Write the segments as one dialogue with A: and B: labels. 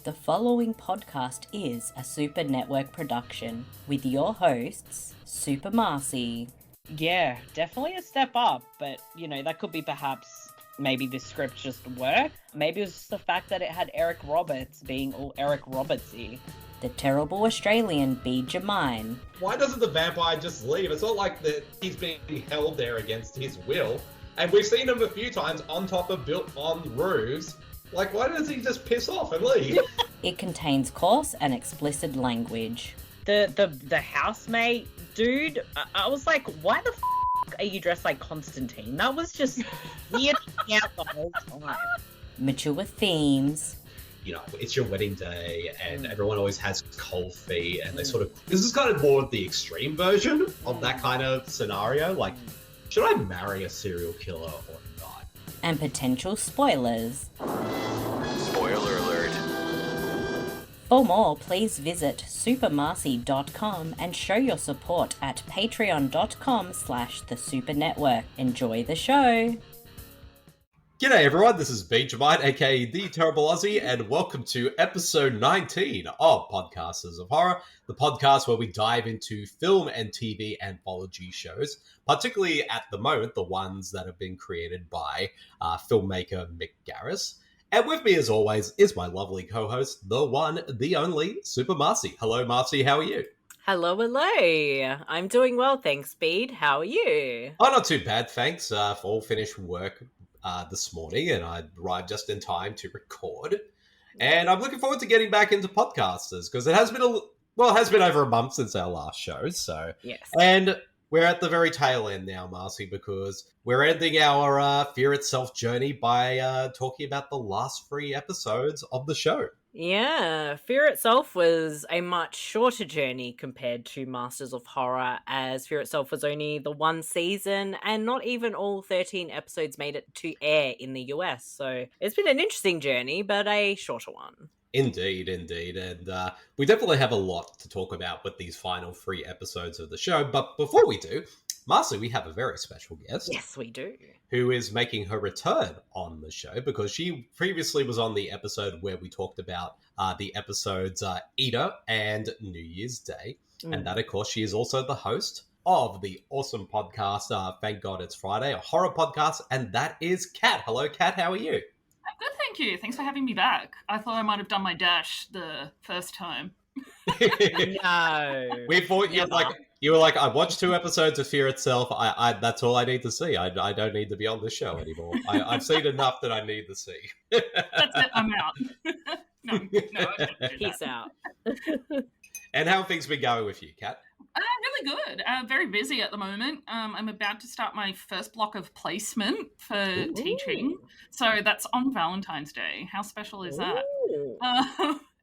A: The following podcast is a Super Network production with your hosts, Super Marcey.
B: Yeah, definitely a step up, but, that could be perhaps maybe this script just worked. Maybe it was just the fact that it had Eric Roberts being all Eric Robertsy.
A: The terrible Australian Bede Jermyn.
C: Why doesn't the vampire just leave? It's not like that he's being held there against his will. And we've seen him a few times on top of built-on roofs. Like, why doesn't he just piss off and leave?
A: It contains coarse and explicit language.
B: The housemate dude, I was like, why the f*** are you dressed like Constantine? That was just weird out the whole time.
A: Mature themes.
C: It's your wedding day and everyone always has cold feet and they this is kind of more of the extreme version of that kind of scenario. Like, should I marry a serial killer or not?
A: And potential spoilers.
D: Spoiler alert.
A: For more, please visit supermarcey.com and show your support at patreon.com/thesupernetwork. Enjoy the show.
C: G'day everyone, this is Bede Jermyn, aka The Terrible Aussie, and welcome to episode 19 of Podcasters of Horror, the podcast where we dive into film and TV anthology shows, particularly at the moment, the ones that have been created by filmmaker Mick Garris. And with me, as always, is my lovely co-host, the one, the only, Super Marcey. Hello, Marcey, how are you?
E: Hello. I'm doing well, thanks, Bede. How are you?
C: Oh, not too bad, thanks. For all finished work this morning, and I arrived just in time to record. And I'm looking forward to getting back into podcasters, because it has been over a month since our last show, so...
E: Yes.
C: And we're at the very tail end now, Marcey, because we're ending our Fear Itself journey by talking about the last 3 episodes of the show.
E: Yeah, Fear Itself was a much shorter journey compared to Masters of Horror, as Fear Itself was only the 1 season, and not even all 13 episodes made it to air in the US, so it's been an interesting journey, but a shorter one.
C: Indeed, and we definitely have a lot to talk about with these final 3 episodes of the show, but before we do, Marcey, we have a very special guest.
E: Yes, we do.
C: Who is making her return on the show, because she previously was on the episode where we talked about the episodes Eater and New Year's Day. And that, of course, she is also the host of the awesome podcast, Thank God It's Friday, a horror podcast, and that is Kat. Hello, Kat, how are you?
F: I'm good, thank you. Thanks for having me back. I thought I might have done my dash the first time.
E: No.
C: We thought you were like, I watched 2 episodes of Fear Itself. I that's all I need to see. I don't need to be on the show anymore. I've seen enough that I need to see.
F: That's it. I'm out. No, I shouldn't do that.
E: Peace out.
C: And how have things been going with you, Kat?
F: Really good. Very busy at the moment. I'm about to start my first block of placement for teaching. So that's on Valentine's Day. How special is that?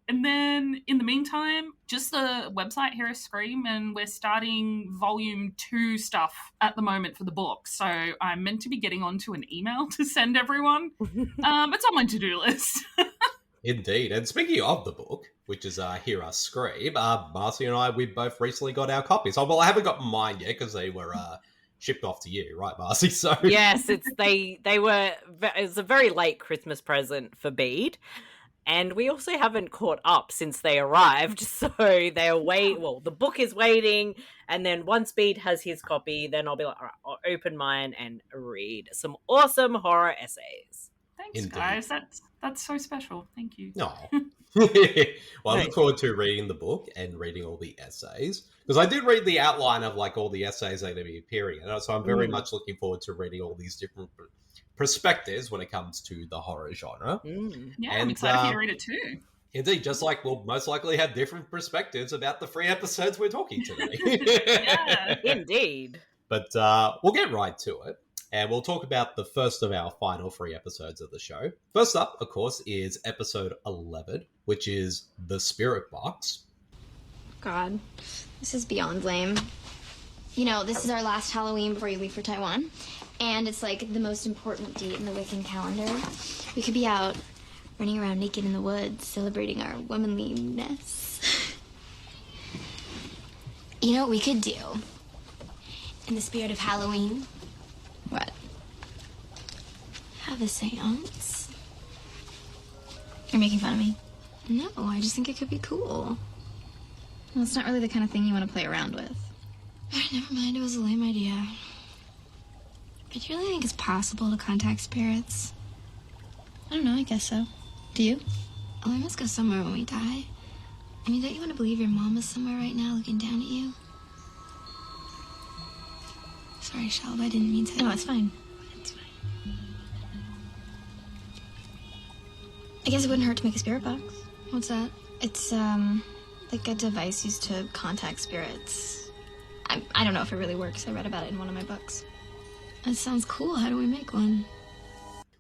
F: And then, in the meantime, just the website Hear Us Scream, and we're starting volume 2 stuff at the moment for the book. So I'm meant to be getting onto an email to send everyone. It's on my to-do list.
C: Indeed. And speaking of the book, which is Hear Us Scream, Marcey and I, we both recently got our copies. Well, I haven't got mine yet because they were shipped off to you, right, Marcey? So
E: Yes, it was a very late Christmas present for Bede. And we also haven't caught up since they arrived, so the book is waiting, and then once Bede has his copy, then I'll be like, all right, I'll open mine and read some awesome horror essays.
F: Thanks,
C: Indeed.
F: guys. That's so special. Thank you.
C: No. Well, I look forward to reading the book and reading all the essays, because I did read the outline of all the essays that are going to be appearing in it, so I'm very much looking forward to reading all these different perspectives when it comes to the horror genre.
F: Yeah, I'm excited for you to read it too.
C: Indeed, just like we'll most likely have different perspectives about the 3 episodes we're talking today.
F: Yeah.
E: Indeed.
C: But we'll get right to it, and we'll talk about the first of our final 3 episodes of the show. First up, of course, is episode 11, which is The Spirit Box.
G: God, this is beyond lame. This is our last Halloween before you leave for Taiwan. And it's the most important date in the Wiccan calendar. We could be out running around naked in the woods, celebrating our womanliness. You know what we could do? In the spirit of Halloween? What? Have a seance. You're making fun of me. No, I just think it could be cool. Well, it's not really the kind of thing you want to play around with. Never mind, it was a lame idea. But do you really think it's possible to contact spirits? I don't know, I guess so. Do you? Oh, we must go somewhere when we die. I mean, don't you want to believe your mom is somewhere right now looking down at you? Sorry, Shelb, I didn't mean to. No, it's fine. It's fine. I guess it wouldn't hurt to make a spirit box. What's that? It's, like a device used to contact spirits. I don't know if it really works. I read about it in one of my books. That sounds cool. How do we make one?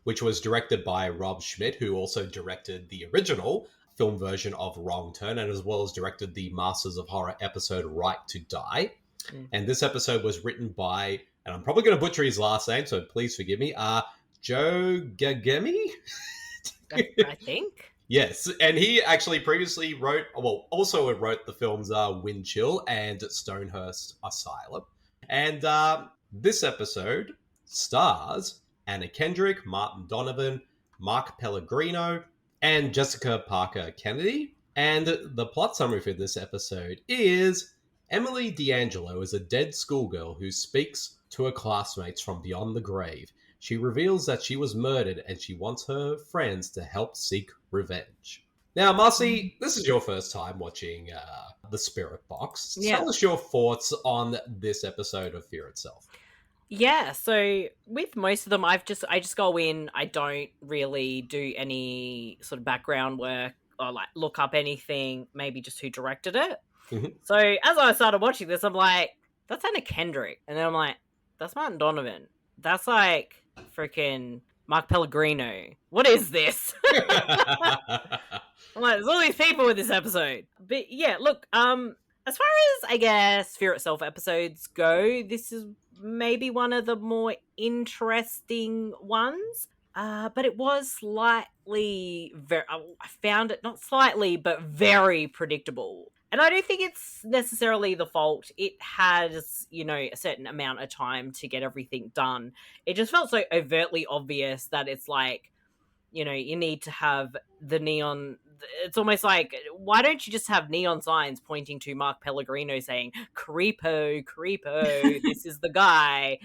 C: Which was directed by Rob Schmidt, who also directed the original film version of Wrong Turn, and as well as directed the Masters of Horror episode Right to Die. And this episode was written by, and I'm probably going to butcher his last name, so please forgive me, Joe Gagemi?
E: I think.
C: Yes, and he actually previously also wrote the films Wind Chill and Stonehurst Asylum. And this episode stars Anna Kendrick, Martin Donovan, Mark Pelligrino, and Jessica Parker Kennedy. And the plot summary for this episode is Emily D'Angelo is a dead schoolgirl who speaks to her classmates from beyond the grave. She reveals that she was murdered and she wants her friends to help seek revenge. Now, Marcy, this is your first time watching The Spirit Box.
E: Yeah.
C: Tell us your thoughts on this episode of Fear Itself.
E: Yeah, so with most of them, I just go in. I don't really do any sort of background work or like look up anything, maybe just who directed it.
C: Mm-hmm.
E: So as I started watching this, I'm like, that's Anna Kendrick. And then I'm like, that's Martin Donovan. That's like freaking Mark Pellegrino. What is this? I'm like, there's all these people in this episode. But yeah, look, as far as, I guess, Fear Itself episodes go, this is maybe one of the more interesting ones. But it was slightly, I found it not slightly, but very predictable. And I don't think it's necessarily the fault. It has, a certain amount of time to get everything done. It just felt so overtly obvious that it's like, you need to have the neon. It's almost like, why don't you just have neon signs pointing to Mark Pellegrino saying, Creepo, this is the guy.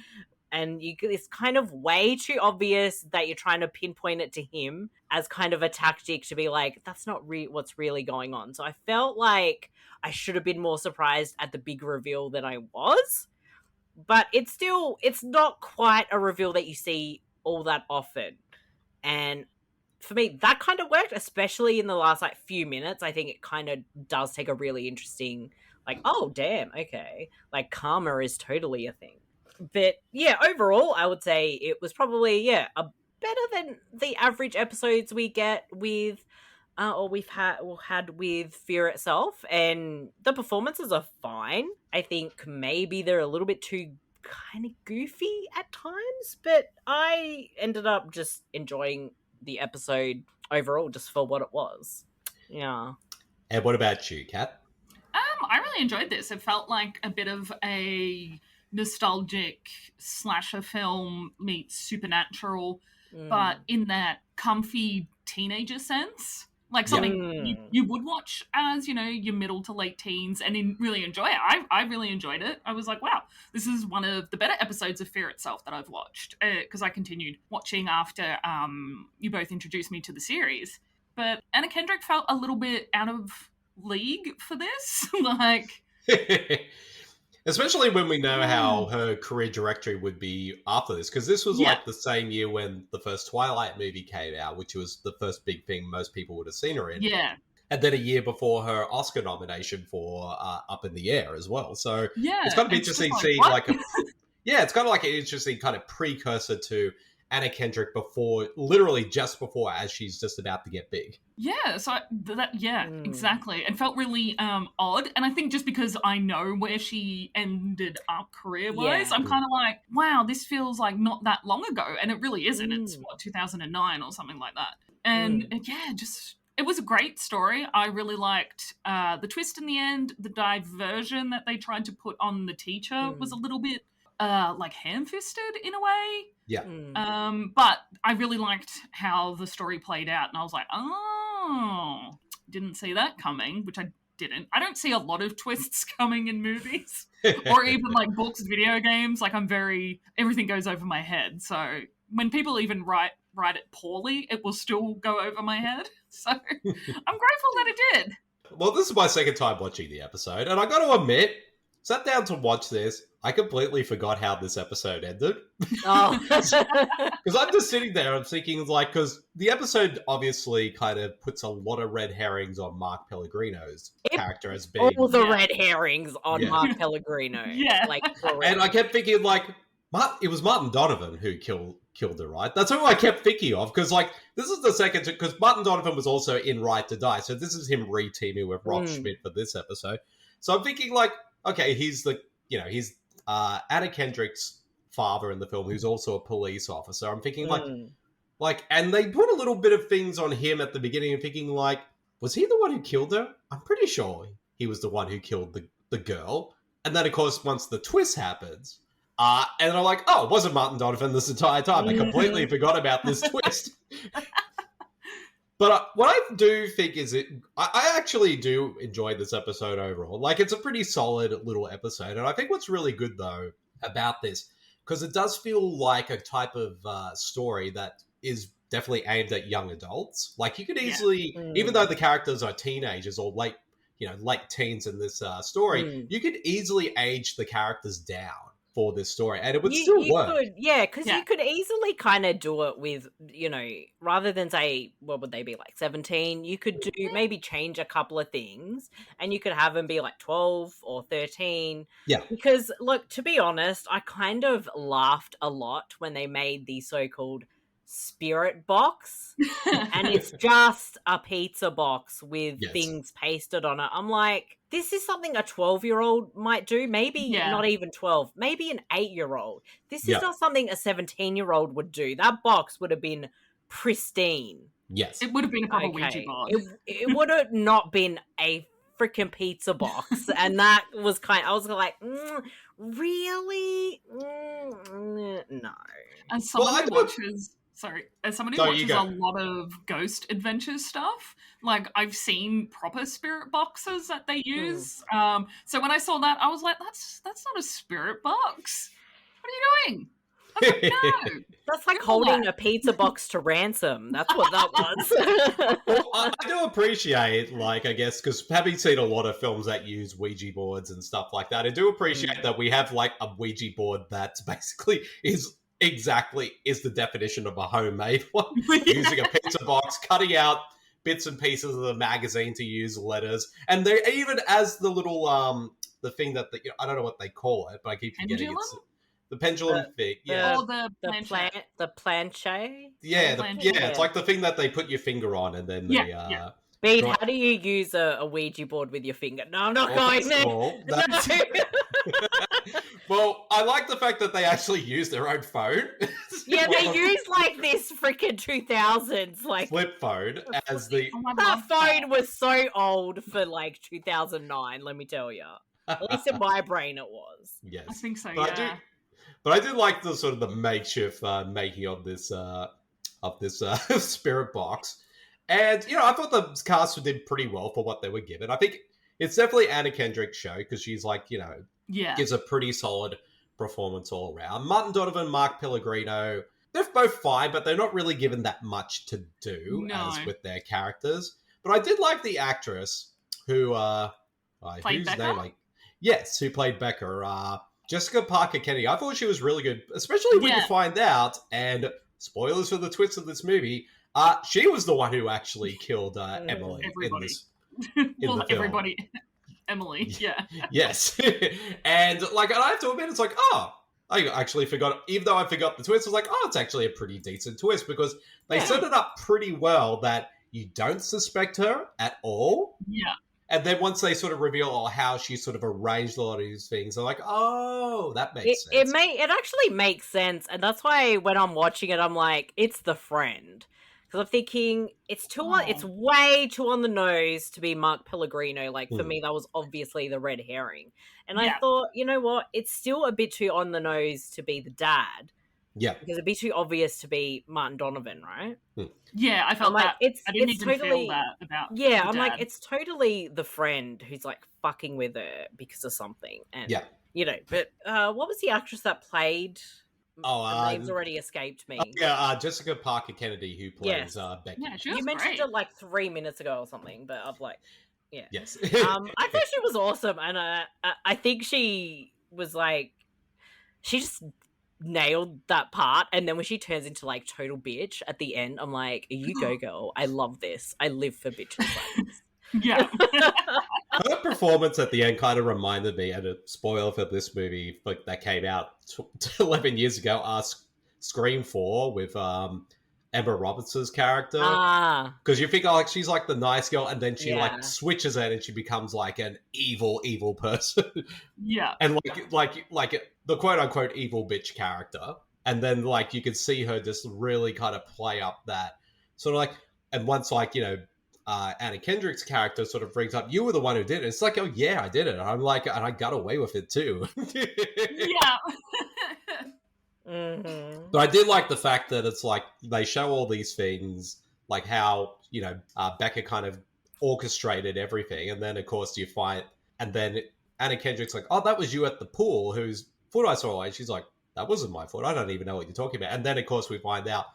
E: And it's kind of way too obvious that you're trying to pinpoint it to him as kind of a tactic to be like, that's not what's really going on. So I felt like I should have been more surprised at the big reveal than I was. But it's not quite a reveal that you see all that often. And for me, that kind of worked, especially in the last few minutes. I think it kind of does take a really interesting, oh, damn, okay. Karma is totally a thing. But yeah, overall, I would say it was probably, better than the average episodes we get with, we've had with Fear Itself. And the performances are fine. I think maybe they're a little bit too kind of goofy at times, but I ended up just enjoying the episode overall just for what it was. Yeah.
C: And what about you, Kat?
F: I really enjoyed this. It felt like a bit of a nostalgic slasher film meets supernatural, but in that comfy teenager sense. Like something you would watch as, your middle to late teens and really enjoy it. I really enjoyed it. I was like, wow, this is one of the better episodes of Fear Itself that I've watched. Because I continued watching after you both introduced me to the series. But Anna Kendrick felt a little bit out of league for this.
C: Especially when we know how her career trajectory would be after this, because this was the same year when the first Twilight movie came out, which was the first big thing most people would have seen her in.
F: Yeah.
C: And then a year before her Oscar nomination for Up in the Air as well. So it's kind of interesting to see it's kind of like an interesting kind of precursor to Anna Kendrick literally just before, as she's just about to get big.
F: Yeah, so exactly. It felt really odd, and I think just because I know where she ended up career-wise, I'm kind of like, wow, this feels like not that long ago, and it really isn't. It's 2009 or something like that. And it was a great story. I really liked the twist in the end. The diversion that they tried to put on the teacher was a little bit ham-fisted in a way.
C: Yeah.
F: But I really liked how the story played out, and I was like, oh, didn't see that coming, which I didn't. I don't see a lot of twists coming in movies or even like books, video games. Like everything goes over my head. So when people even write it poorly, it will still go over my head. So I'm grateful that it did.
C: Well, this is my second time watching the episode, and I got to admit, sat down to watch this, I completely forgot how this episode ended.
E: Oh.
C: Because I'm just sitting there, I'm thinking, like, because the episode obviously kind of puts a lot of red herrings on Mark Pellegrino's character as being...
E: All the red herrings on Mark Pellegrino.
F: Yeah.
E: Like,
C: and I kept thinking, like, it was Martin Donovan who killed her, right? That's who I kept thinking of, because, like, this is the second... Because Martin Donovan was also in Right to Die, so this is him re-teaming with Rob Schmidt for this episode. So I'm thinking, like, okay, he's Anna Kendrick's father in the film, who's also a police officer. I'm thinking, like, and they put a little bit of things on him at the beginning, and thinking, like, was he the one who killed her? I'm pretty sure he was the one who killed the girl. And then, of course, once the twist happens, and I'm like, oh, it wasn't Martin Donovan this entire time. I completely forgot about this twist. But what I do think is I actually do enjoy this episode overall. Like, it's a pretty solid little episode. And I think what's really good, though, about this, because it does feel like a type of story that is definitely aimed at young adults. Like, you could easily, even though the characters are teenagers or late teens in this story, you could easily age the characters down for this story, and it would still work.
E: Because you could easily kind of do it with, rather than say, what would they be, like 17, you could do maybe change a couple of things, and you could have them be like 12 or 13.
C: Yeah.
E: Because, look, to be honest, I kind of laughed a lot when they made the so-called spirit box, and it's just a pizza box with things pasted on it. I'm like, this is something a 12-year-old might do, maybe not even 12, maybe an 8-year-old. This is not something a 17-year-old would do. That box would have been pristine.
C: Yes.
F: It would have been a proper Ouija board.
E: It would have not been a freaking pizza box. And that was I was like, really? No.
F: And someone who watches... Sorry, as someone who watches a lot of Ghost Adventures stuff, like, I've seen proper spirit boxes that they use. So when I saw that, I was like, that's not a spirit box. What are you doing? I was like, no.
E: That's like holding a pizza box to ransom. That's what that was.
C: Well, I do appreciate, like, I guess, because having seen a lot of films that use Ouija boards and stuff like that, I do appreciate that we have, like, a Ouija board that basically is the definition of a homemade one. Using a pizza box, cutting out bits and pieces of the magazine to use letters, and they even as the little the thing that I don't know what they call it, but I keep forgetting it's the pendulum thing. Yeah,
F: or the
E: planche.
C: Yeah, it's like the thing that they put your finger on, and then they.
E: Bede, how do you use a Ouija board with your finger? No, I'm not going there.
C: Well, I like the fact that they actually use their own phone.
E: Yeah, they use like this freaking 2000s like
C: flip phone as the.
E: That phone was so old for like 2009. Let me tell you. At least in my brain, it was.
C: Yes,
F: I think so.
C: But I do like the sort of the makeshift making of this spirit box. And, I thought the cast did pretty well for what they were given. I think it's definitely Anna Kendrick's show because she's like, gives a pretty solid performance all around. Martin Donovan, Mark Pellegrino, they're both fine, but they're not really given that much to do as with their characters. But I did like the actress who,
F: played Becca?
C: Who played Becca, Jessica Parker Kennedy. I thought she was really good, especially when you find out, and spoilers for the twist of this movie, she was the one who actually killed Emily
F: everybody.
C: in the film.
F: Everybody. Emily, yeah.
C: Yes. And, I have to admit, it's like, I actually forgot, even though I forgot the twist, I was like, it's actually a pretty decent twist, because they set it up pretty well that you don't suspect her at all.
F: Yeah.
C: And then once they sort of reveal how she sort of arranged a lot of these things, they're like, that makes sense.
E: It actually makes sense, and that's why when I'm watching it, I'm like, it's the friend. Because I'm thinking it's way too on the nose to be Mark Pellegrino. Like, for me, that was obviously the red herring. And I thought, you know what? It's still a bit too on the nose to be the dad.
C: Yeah.
E: Because it'd be too obvious to be Martin Donovan, right?
F: Yeah, I felt
E: I'm like,
F: that. I didn't even feel that about
E: Yeah,
F: the
E: I'm like,
F: dad.
E: it's totally the friend who's like fucking with her because of something. And, you know, but what was the actress that played? The name's already escaped me.
C: Jessica Parker Kennedy, who plays Becky.
F: Yeah, she was
E: You mentioned
F: great.
E: it like 3 minutes ago or something, but I'm like, yeah.
C: Yes.
E: I thought she was awesome, and I think she was like, she just nailed that part. And then when she turns into like total bitch at the end, I'm like, you go, girl. I love this. I live for bitches like this.
F: Yeah.
C: Her performance at the end kind of reminded me, and a spoiler for this movie like that came out 11 years ago, Scream 4 with Emma Roberts' character. Because you think, like, she's like the nice girl, and then she like switches it and she becomes like an evil person.
F: Yeah.
C: And like the quote unquote evil bitch character. And then like you could see her just really kind of play up that sort of like, and once like, you know, Anna Kendrick's character sort of brings up, you were the one who did it. It's like, oh yeah, I did it. I'm like, and I got away with it too.
F: Yeah.
E: Mm-hmm.
C: But I did like the fact that it's like they show all these things, like how, you know, Becca kind of orchestrated everything. And then of course you find, and then Anna Kendrick's like, oh, that was you at the pool whose foot I saw. And she's like, that wasn't my foot. I don't even know what you're talking about. And then of course we find out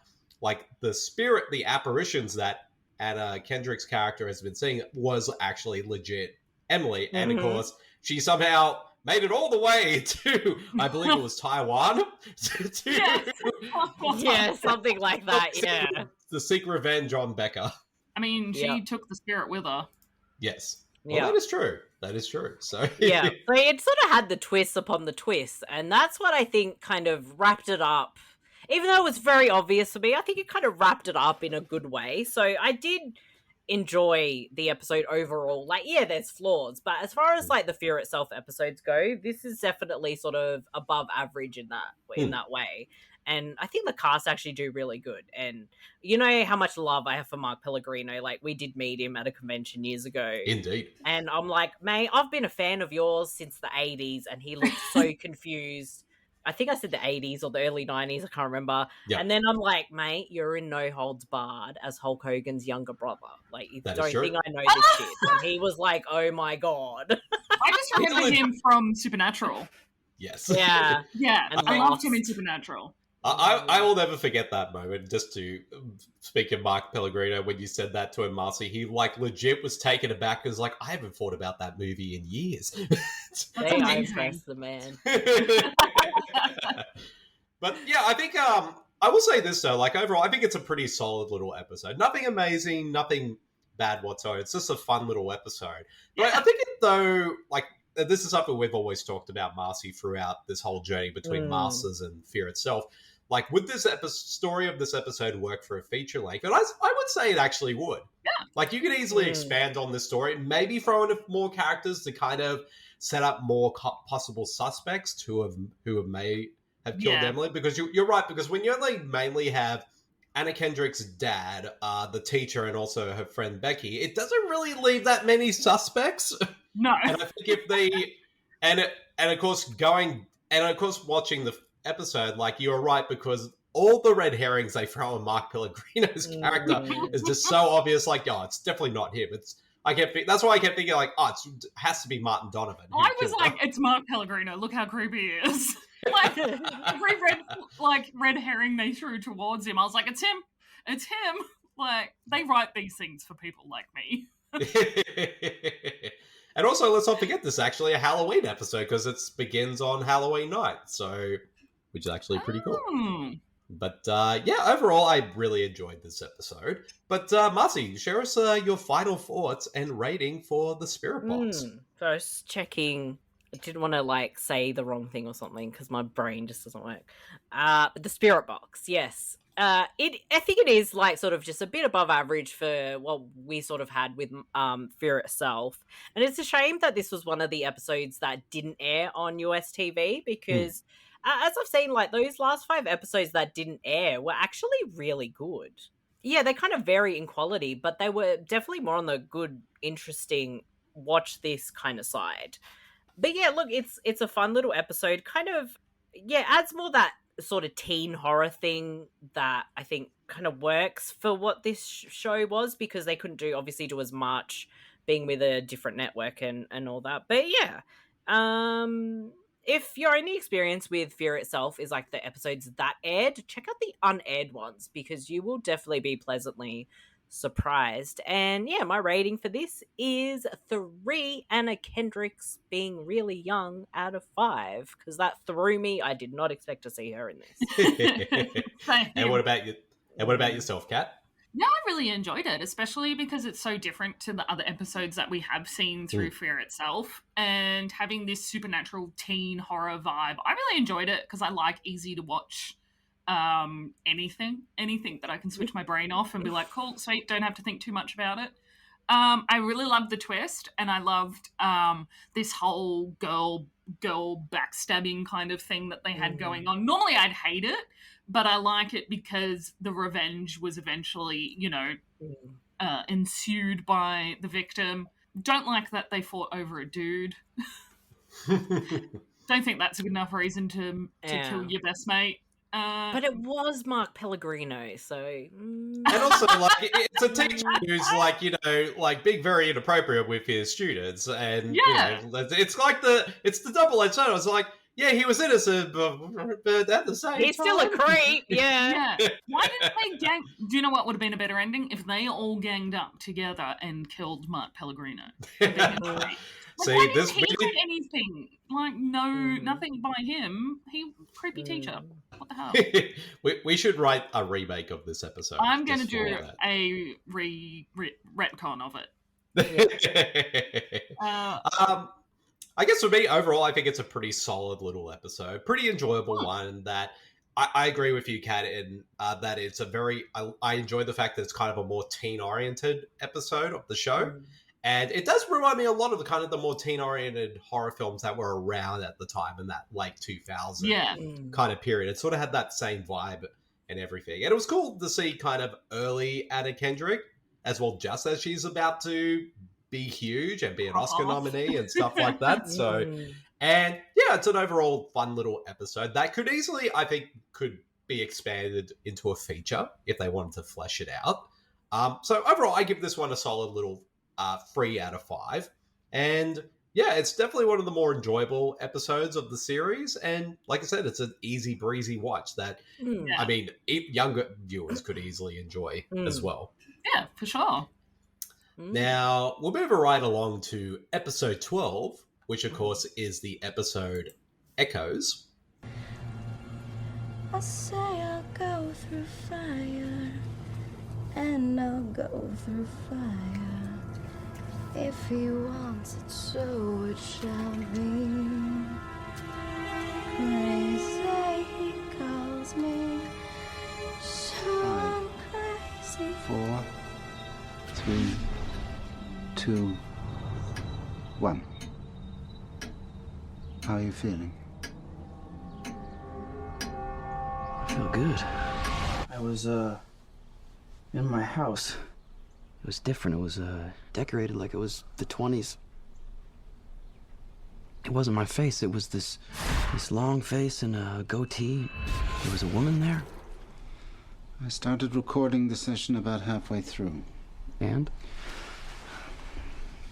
C: like the spirit, the apparitions that Anna Kendrick's character has been seeing was actually legit Emily. And of course she somehow made it all the way to, I believe it was Taiwan.
E: Yeah, something like that, yeah.
C: To seek revenge on Becca.
F: I mean, she took the spirit with her.
C: Yes. Well, that is true. That is true. So
E: yeah, so it sort of had the twist upon the twist, and that's what I think kind of wrapped it up. Even though it was very obvious for me, I think it kind of wrapped it up in a good way. So I did enjoy the episode overall. Like, yeah, there's flaws, but as far as like the Fear Itself episodes go, this is definitely sort of above average in that way. And I think the cast actually do really good. And you know how much love I have for Mark Pelligrino. Like, we did meet him at a convention years ago.
C: Indeed.
E: And I'm like, mate, I've been a fan of yours since the 80s, and he looked so confused. I think I said the 80s or the early 90s. I can't remember. Yep. And then I'm like, mate, you're in No Holds Barred as Hulk Hogan's younger brother. Like, you don't think I know this shit. And he was like, oh my God.
F: I just remember him from Supernatural.
C: Yes.
F: Yeah. Yeah. I loved him in Supernatural.
C: I will never forget that moment. Just to speak of Mark Pellegrino, when you said that to him, Marcy, he like legit was taken aback because like, I haven't thought about that movie in years.
E: I impress the man.
C: But yeah, I think I will say this though, like overall, I think it's a pretty solid little episode. Nothing amazing, nothing bad whatsoever. It's just a fun little episode. But I think it though, like this is something we've always talked about, Marcy, throughout this whole journey between Masters and Fear Itself. Like, would this story of this episode work for a feature length? And I would say it actually would.
F: Yeah.
C: Like, you could easily expand on this story, maybe throw in more characters to kind of set up more possible suspects who may have killed Emily. Because you're right, because when you only mainly have Anna Kendrick's dad, the teacher, and also her friend Becky, it doesn't really leave that many suspects.
F: No.
C: And I think if they... And of course, watching the episode, like, you're right, because all the red herrings they throw on Mark Pellegrino's character is just so obvious, like, oh, it's definitely not him. That's why I kept thinking, like, oh, it has to be Martin Donovan.
F: I was like, it's Mark Pellegrino, look how creepy he is. Like, every red herring they threw towards him, I was like, it's him. Like, they write these things for people like me.
C: And also, let's not forget, this is actually a Halloween episode, because it begins on Halloween night, which is actually pretty cool. But yeah, overall, I really enjoyed this episode. But Marcy, share us your final thoughts and rating for the Spirit Box.
E: So I was checking. I didn't want to like say the wrong thing or something because my brain just doesn't work. But the Spirit Box, yes. I think it is like sort of just a bit above average for what we sort of had with Fear Itself. And it's a shame that this was one of the episodes that didn't air on US TV because as I've seen, like those last 5 episodes that didn't air were actually really good. Yeah, they kind of vary in quality, but they were definitely more on the good, interesting, watch this kind of side. But yeah, look, it's a fun little episode. Kind of, yeah, adds more that sort of teen horror thing that I think kind of works for what this show was, because they couldn't obviously do as much being with a different network and all that. But yeah, if your only experience with Fear Itself is like the episodes that aired, check out the unaired ones, because you will definitely be pleasantly surprised. And yeah, my rating for this is 3 Anna Kendricks being really young out of 5, because that threw me. I did not expect to see her in this.
C: And what about you? And what about yourself, Kat?
F: Yeah, I really enjoyed it, especially because it's so different to the other episodes that we have seen through Fear Itself, and having this supernatural teen horror vibe. I really enjoyed it because I like easy to watch anything that I can switch my brain off and be like, cool, sweet, don't have to think too much about it. I really loved the twist, and I loved this whole girl backstabbing kind of thing that they had going on. Normally I'd hate it, but I like it because the revenge was eventually, ensued by the victim. Don't like that they fought over a dude. Don't think that's a good enough reason to kill your best mate.
E: But it was Mark Pellegrino, so...
C: And also, it's a teacher who's, being very inappropriate with his students, and, it's like it's the double-edged sword. It's like, yeah, he was innocent, but at the same time...
E: He's still a creep, yeah.
F: Why didn't they gang... Do you know what would have been a better ending? If they all ganged up together and killed Mark Pellegrino.
C: See,
F: this he did anything. Nothing by him. He creepy teacher. What the hell?
C: we should write a remake of this episode.
F: I'm going to do a retcon of it.
C: I guess for me, overall, I think it's a pretty solid little episode. Pretty enjoyable one that I agree with you, Kat, in that it's a very... I enjoy the fact that it's kind of a more teen-oriented episode of the show. And it does remind me a lot of the more teen-oriented horror films that were around at the time in that late 2000 kind of period. It sort of had that same vibe and everything. And it was cool to see kind of early Anna Kendrick as well, just as she's about to be huge and be an Oscar nominee and stuff like that. So, and yeah, it's an overall fun little episode that could easily, I think, could be expanded into a feature if they wanted to flesh it out. So overall, I give this one a solid little 3 out of 5. And yeah, it's definitely one of the more enjoyable episodes of the series. And like I said, it's an easy breezy watch that, I mean, younger viewers could easily enjoy as well.
F: Yeah, for sure.
C: Now, we'll move right along to episode 12, which of course is the episode Echoes.
H: I say I'll go through fire, and I'll go through fire. If he wants it, so it shall be. They say he calls me, so I'm crazy.
I: 4, 3, 2, 1. How are you feeling?
J: I feel good. I was, in my house. It was different. It was, decorated like it was the 20s. It wasn't my face. It was this long face and a goatee. There was a woman there.
I: I started recording the session about halfway through.
J: And?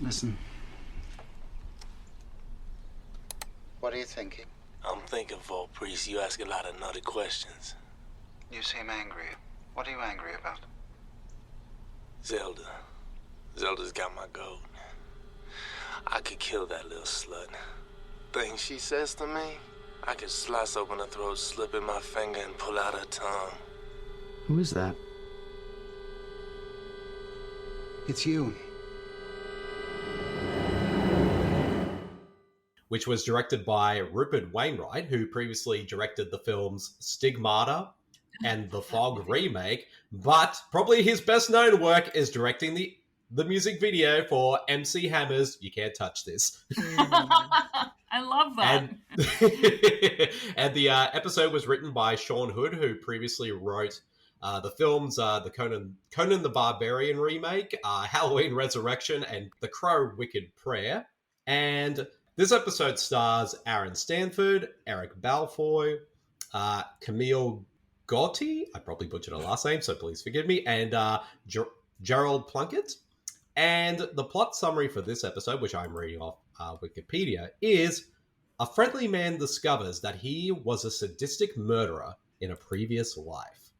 I: Listen. What are you thinking?
K: I'm thinking, for a priest, you ask a lot of nutty questions.
I: You seem angry. What are you angry about?
K: Zelda. Zelda's got my goat. I could kill that little slut. Things she says to me, I could slice open her throat, slip in my finger, and pull out her tongue.
J: Who is that?
I: It's you.
C: Which was directed by Rupert Wainwright, who previously directed the films Stigmata and The Fog remake, but probably his best known work is directing the music video for MC Hammer's You Can't Touch This.
F: I love that.
C: And the episode was written by Sean Hood, who previously wrote the films the Conan the Barbarian remake, Halloween Resurrection, and The Crow Wicked Prayer. And this episode stars Aaron Stanford, Eric Balfour, Camille Guaty, I probably butchered her last name, so please forgive me, and Gerald Plunkett. And the plot summary for this episode, which I'm reading off Wikipedia, is a friendly man discovers that he was a sadistic murderer in a previous life.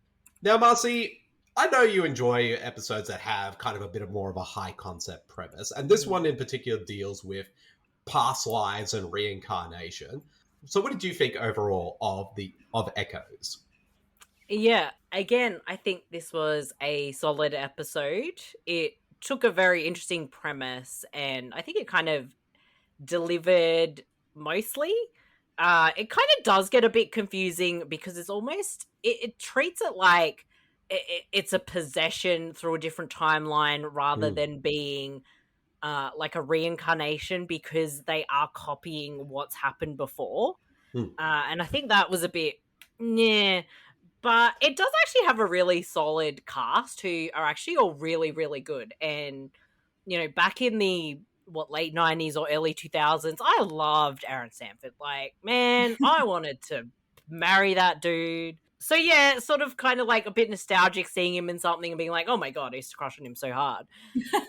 C: Now, Marcey, I know you enjoy episodes that have kind of a bit more of a high concept premise, and this one in particular deals with past lives and reincarnation. So what did you think overall of Echoes?
E: Yeah, again, I think this was a solid episode. It took a very interesting premise, and I think it kind of delivered mostly. It kind of does get a bit confusing because it's almost, it treats it like it's a possession through a different timeline rather than being like a reincarnation, because they are copying what's happened before. And I think that was a bit, but it does actually have a really solid cast who are actually all really, really good. And, you know, back in the, late 90s or early 2000s, I loved Aaron Stanford. Like, man, I wanted to marry that dude. So yeah, sort of kind of like a bit nostalgic seeing him in something and being like, oh my God, I used to crush on him so hard.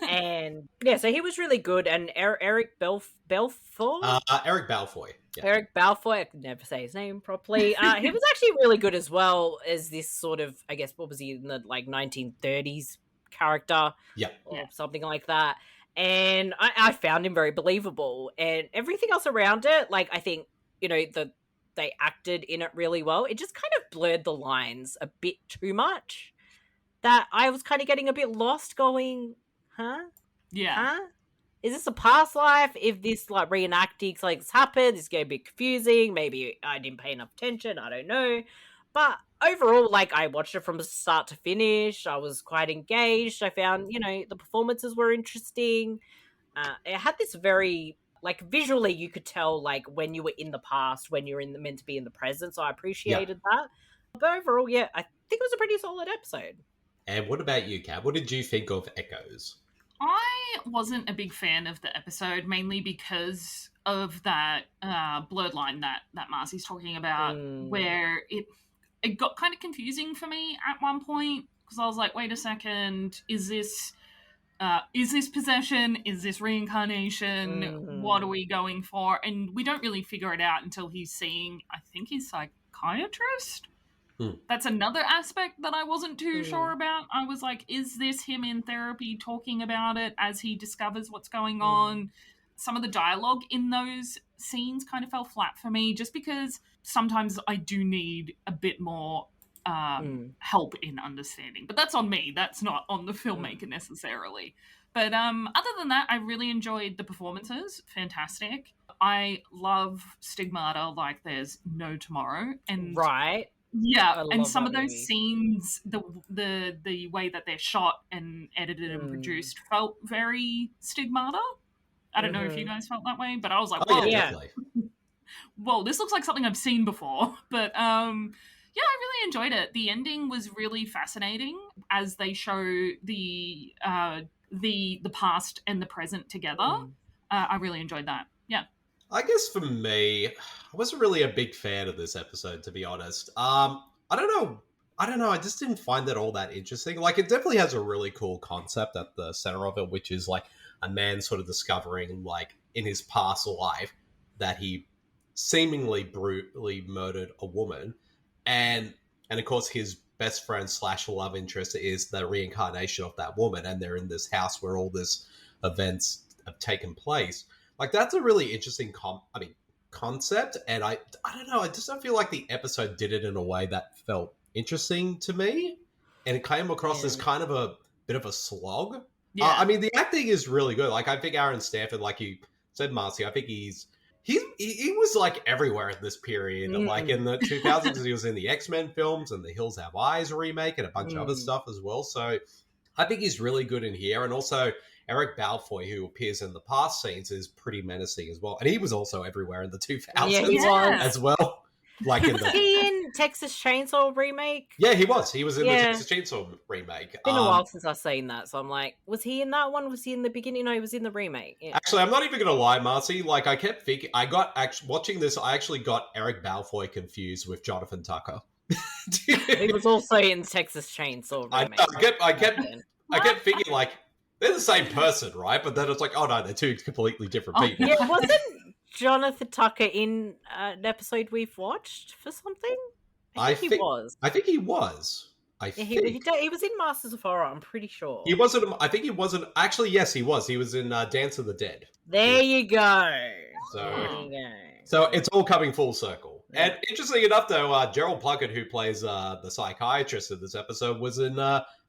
E: And yeah, so he was really good. And Eric Balfour?
C: Eric Balfour.
E: Yeah. Eric Balfour, I could never say his name properly. He was actually really good as well as this sort of, I guess, what was he, in the like 1930s character?
C: Yeah.
E: Or something like that. And I found him very believable. And everything else around it, like, I think, you know, they acted in it really well. It just kind of blurred the lines a bit too much, that I was kind of getting a bit lost going, huh?
F: Yeah.
E: Huh? Is this a past life? If this, like, reenacting like this happened, it's going to be confusing. Maybe I didn't pay enough attention. I don't know. But overall, like, I watched it from start to finish. I was quite engaged. I found, you know, the performances were interesting. It had this very, like, visually you could tell, like, when you were in the past, when you're meant to be in the present. So I appreciated that. But overall, yeah, I think it was a pretty solid episode.
C: And what about you, Cab? What did you think of Echoes?
F: I wasn't a big fan of the episode, mainly because of that blurred line that Marcey's talking about, where it got kind of confusing for me at one point, because I was like, wait a second, is this possession? Is this reincarnation? What are we going for? And we don't really figure it out until he's seeing, I think, his psychiatrist. That's another aspect that I wasn't too sure about. I was like, is this him in therapy talking about it as he discovers what's going on? Some of the dialogue in those scenes kind of fell flat for me, just because sometimes I do need a bit more help in understanding. But that's on me. That's not on the filmmaker necessarily. But other than that, I really enjoyed the performances. Fantastic. I love Stigmata like there's no tomorrow. And
E: right.
F: Yeah, and some of those scenes, the way that they're shot and edited and produced felt very Stigmata. I don't know if you guys felt that way, but I was like, whoa, whoa, this looks like something I've seen before. But yeah, I really enjoyed it. The ending was really fascinating as they show the past and the present together. I really enjoyed that. Yeah.
C: I guess for me, I wasn't really a big fan of this episode, to be honest. I don't know. I just didn't find it all that interesting. Like, it definitely has a really cool concept at the center of it, which is like a man sort of discovering, like, in his past life that he seemingly brutally murdered a woman. And of course, his best friend / love interest is the reincarnation of that woman. And they're in this house where all this events have taken place. Like, that's a really interesting concept, and I don't know, I just don't feel like the episode did it in a way that felt interesting to me, and it came across as kind of a bit of a slog. Yeah. I mean, the acting is really good. Like, I think Aaron Stanford, like you said, Marcey, I think he was, like, everywhere in this period. Like, in the 2000s, he was in the X-Men films and the Hills Have Eyes remake and a bunch of other stuff as well, so I think he's really good in here, and also Eric Balfour, who appears in the past scenes, is pretty menacing as well. And he was also everywhere in the 2000s as well. Like in
E: Was
C: the
E: he in Texas Chainsaw Remake?
C: yeah, he was. He was in the
E: Yeah.
C: Texas Chainsaw remake.
E: It's been a while since I've seen that, so I'm like, was he in that one? Was he in the beginning? No, he was in the remake. Yeah.
C: Actually, I'm not even going to lie, Marcy. Like, I kept thinking, watching this, I actually got Eric Balfour confused with Jonathan Tucker.
E: He was also in Texas Chainsaw Remake.
C: I kept thinking, like, they're the same person, right? But then it's like, oh no, they're two completely different people.
E: Yeah, wasn't Jonathan Tucker in an episode we've watched for something? I think he was.
C: I think he was.
E: He was in Masters of Horror, I'm pretty sure.
C: He wasn't. I think he wasn't. Actually, yes, he was. He was in Dance of the Dead.
E: There you go.
C: So it's all coming full circle. And interesting enough, though, Gerald Plunkett, who plays the psychiatrist in this episode, was in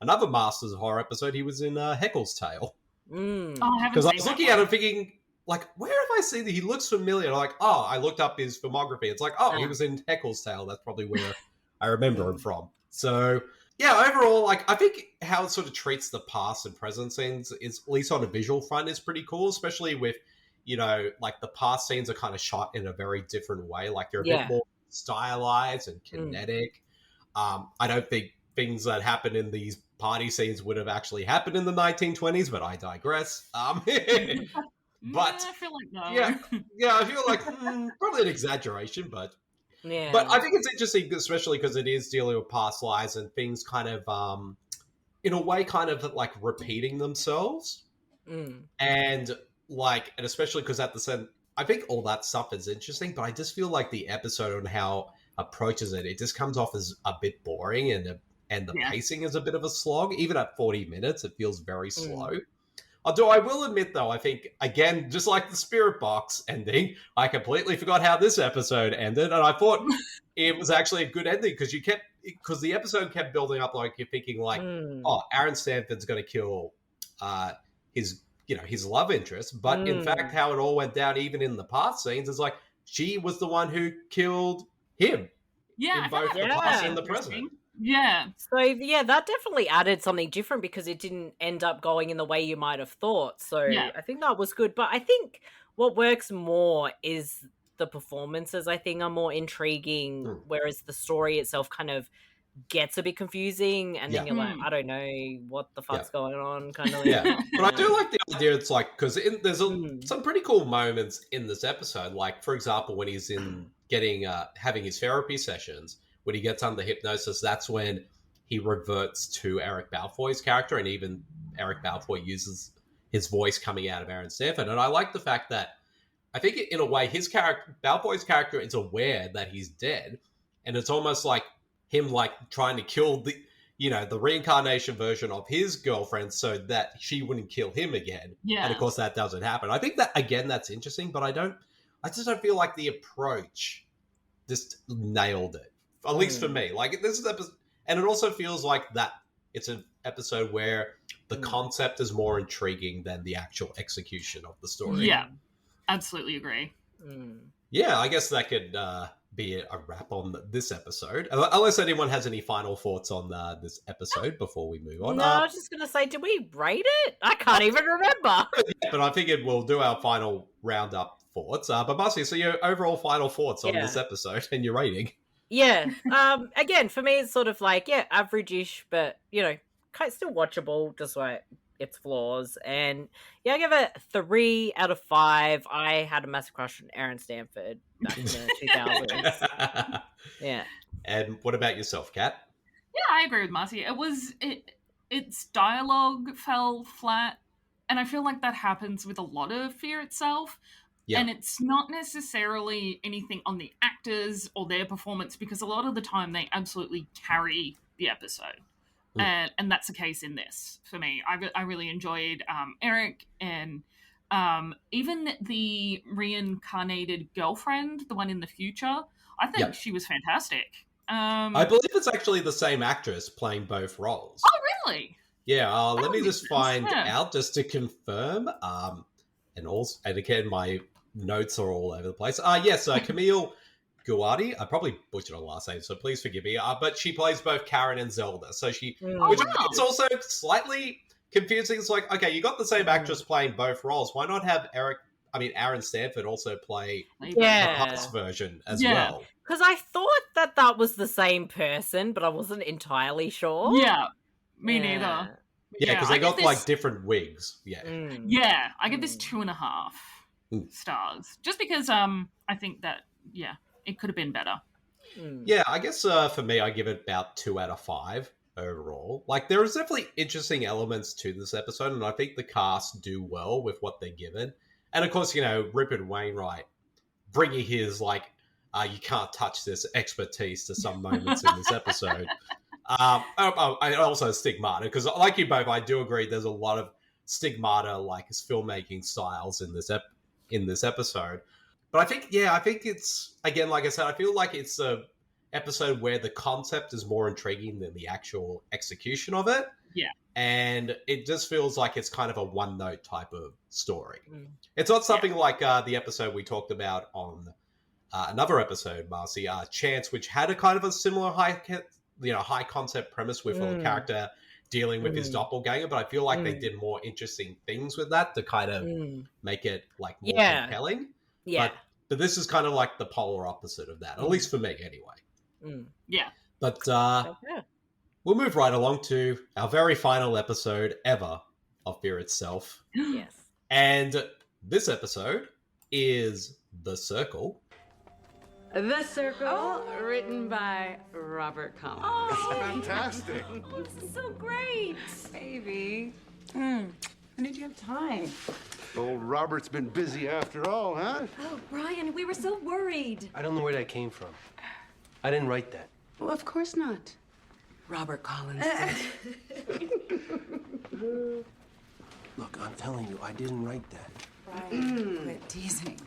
C: another Masters of Horror episode. He was in Heckle's Tale. Because I was looking at him thinking, like, where have I seen that? He looks familiar. Like, oh, I looked up his filmography. It's like, oh, he was in Heckle's Tale. That's probably where I remember him from. So, yeah, overall, like, I think how it sort of treats the past and present scenes is, at least on a visual front, is pretty cool, especially with, you know, like, the past scenes are kind of shot in a very different way. Like, they're a bit more stylized and kinetic. I don't think things that happen in these party scenes would have actually happened in the 1920s, but I digress. But
F: I feel like no.
C: Yeah, I feel like probably an exaggeration, but But I think it's interesting, especially because it is dealing with past lives and things kind of, in a way, kind of like repeating themselves, and especially because at the same, I think all that stuff is interesting, but I just feel like the episode and how approaches it just comes off as a bit boring, and the pacing is a bit of a slog. Even at 40 minutes, it feels very slow. Although I will admit, though, I think, again, just like the Spirit Box ending, I completely forgot how this episode ended, and I thought it was actually a good ending because the episode kept building up, like you're thinking, like, oh, Aaron Stanford's going to kill his love interest, but in fact, how it all went down, even in the past scenes, is like she was the one who killed him.
F: Yeah,
C: in both the past and the present.
F: Yeah.
E: So, yeah, that definitely added something different because it didn't end up going in the way you might have thought. So I think that was good. But I think what works more is the performances, I think, are more intriguing, whereas the story itself kind of gets a bit confusing. And then you're like, I don't know what the fuck's going on. Kind of.
C: Yeah. But I do like the idea. It's like, because there's some pretty cool moments in this episode. Like, for example, when he's having his therapy sessions, when he gets under hypnosis, that's when he reverts to Eric Balfour's character, and even Eric Balfour uses his voice coming out of Aaron Stanford. And I like the fact that I think, in a way, Balfour's character is aware that he's dead, and it's almost like him trying to kill the reincarnation version of his girlfriend so that she wouldn't kill him again. Yeah. And of course, that doesn't happen. I think that, again, that's interesting, but I just don't feel like the approach just nailed it. At least for me. Like, this is episode, and it also feels like that it's an episode where the concept is more intriguing than the actual execution of the story.
F: Yeah, absolutely agree.
C: Yeah, I guess that could be a wrap on this episode. Unless anyone has any final thoughts on this episode before we move on.
E: No, I was just going to say, did we rate it? I can't even remember.
C: But I figured we'll do our final roundup thoughts. But Marcy, so your overall final thoughts on this episode and your rating?
E: Yeah. Again, for me, it's sort of like, average-ish, but, still watchable, just like its flaws. And, I give it 3 out of 5. I had a massive crush on Aaron Stanford back in the 2000s. Yeah.
C: And what about yourself, Kat?
F: Yeah, I agree with Marcy. Its dialogue fell flat, and I feel like that happens with a lot of Fear Itself. Yeah. And it's not necessarily anything on the actors or their performance, because a lot of the time they absolutely carry the episode. And that's the case in this for me. I really enjoyed Eric, and even the reincarnated girlfriend, the one in the future. I think she was fantastic.
C: I believe it's actually the same actress playing both roles.
F: Oh, really?
C: Yeah, let me just find out just to confirm. And again, my notes are all over the place. Yes, Camille Guaty. I probably butchered her last name, so please forgive me. But she plays both Karen and Zelda. So which I think is also slightly confusing. It's like, okay, you got the same actress playing both roles. Why not have Aaron Stanford also play the past version as well?
E: Because I thought that was the same person, but I wasn't entirely sure.
F: Yeah, me neither.
C: Yeah, because they got like different wigs. Yeah.
F: Yeah, I give this 2.5 stars. Just because I think that, it could have been better.
C: Yeah, I guess for me, I give it about 2 out of 5 overall. Like, there is definitely interesting elements to this episode, and I think the cast do well with what they're given. And of course, Rupert Wainwright bringing his, like, you can't touch this expertise to some moments in this episode. I also Stigmata, because like you both, I do agree there's a lot of Stigmata, like, his filmmaking styles in this episode. But I think it's, again, like I said, I feel like it's a episode where the concept is more intriguing than the actual execution of it.
F: Yeah.
C: And it just feels like it's kind of a one-note type of story. It's not something like the episode we talked about on another episode, Marcy, Chance, which had a kind of a similar high concept premise with a character dealing with his doppelganger, but I feel like they did more interesting things with that to kind of make it like more compelling.
E: Yeah.
C: But this is kind of like the polar opposite of that, at least for me anyway.
F: Yeah.
C: But we'll move right along to our very final episode ever of Fear Itself.
E: Yes.
C: And this episode is The Circle.
L: The Circle, written by Robert Collins.
M: Oh, fantastic.
L: Oh, this is so great. Baby. When did you have time?
M: Old Robert's been busy after all, huh?
L: Oh, Brian, we were so worried.
N: I don't know where that came from. I didn't write that.
L: Well, of course not. Robert Collins did.
N: Look, I'm telling you, I didn't write that.
L: Brian, quit teasing.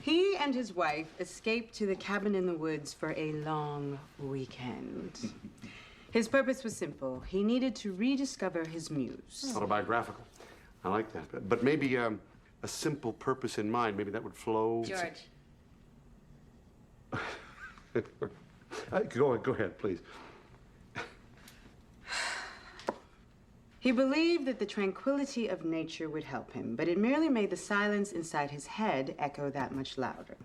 L: He and his wife escaped to the cabin in the woods for a long weekend. His purpose was simple. He needed to rediscover his muse.
M: Autobiographical. I like that. But maybe a simple purpose in mind. Maybe that would flow.
L: George.
M: Go ahead, please.
L: He believed that the tranquility of nature would help him, but it merely made the silence inside his head echo that much louder.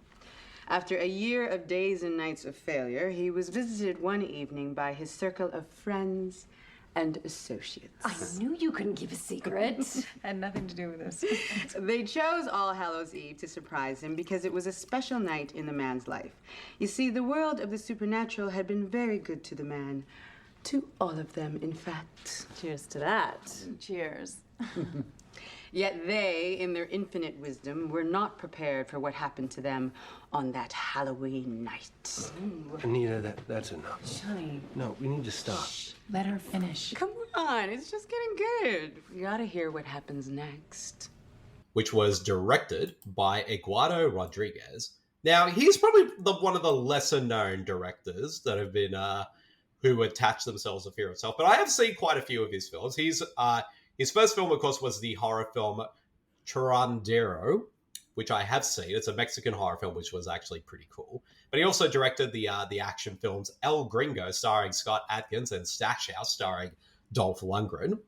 L: After a year of days and nights of failure, he was visited one evening by his circle of friends and associates.
O: I knew you couldn't keep a secret. Had nothing to do with this.
L: They chose All Hallows Eve to surprise him because it was a special night in the man's life. You see, the world of the supernatural had been very good to the man. To all of them, in fact.
O: Cheers to that. Cheers.
L: Yet they, in their infinite wisdom, were not prepared for what happened to them on that Halloween night.
N: Anita, that's enough.
O: Shine.
N: No, we need to stop.
O: Shh. Let her finish.
L: Come on, it's just getting good. We gotta hear what happens next.
C: Which was directed by Eduardo Rodriguez. Now, he's probably one of the lesser-known directors that have been... who attach themselves to Fear Itself. But I have seen quite a few of his films. His first film, of course, was the horror film Curandero, which I have seen. It's a Mexican horror film, which was actually pretty cool. But he also directed the action films El Gringo, starring Scott Adkins, and Stash House, starring Dolph Lundgren.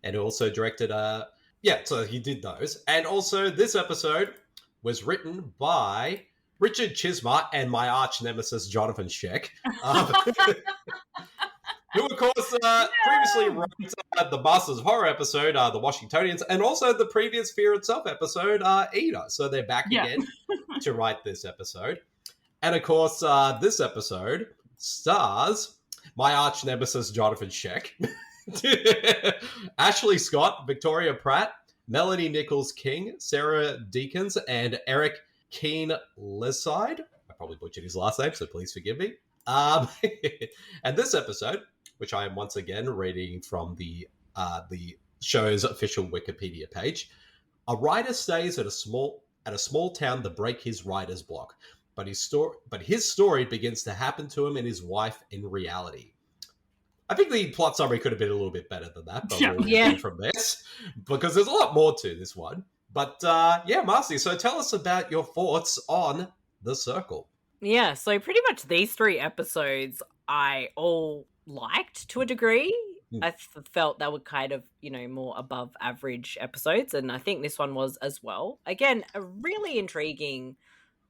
C: And he also directed... so he did those. And also, this episode was written by Richard Chismar and my arch nemesis, Johnathon Schaech. Who, of course, previously wrote the Masters of Horror episode, The Washingtonians, and also the previous Fear Itself episode, Ada. So they're back again to write this episode. And, of course, this episode stars my arch nemesis, Johnathon Schaech, Ashley Scott, Victoria Pratt, Melanie Nicholls-King, Sarah Deakins, and Eric Keenleyside. I probably butchered his last name, so please forgive me. And this episode, which I am once again reading from the show's official Wikipedia page, a writer stays at a small town to break his writer's block, but his story begins to happen to him and his wife in reality. I think the plot summary could have been a little bit better than that, but we'll move from this because there's a lot more to this one. But Marcy, so tell us about your thoughts on The Circle.
E: Yeah, so pretty much these 3 episodes I all liked to a degree. I felt they were kind of, more above average episodes, and I think this one was as well. Again, a really intriguing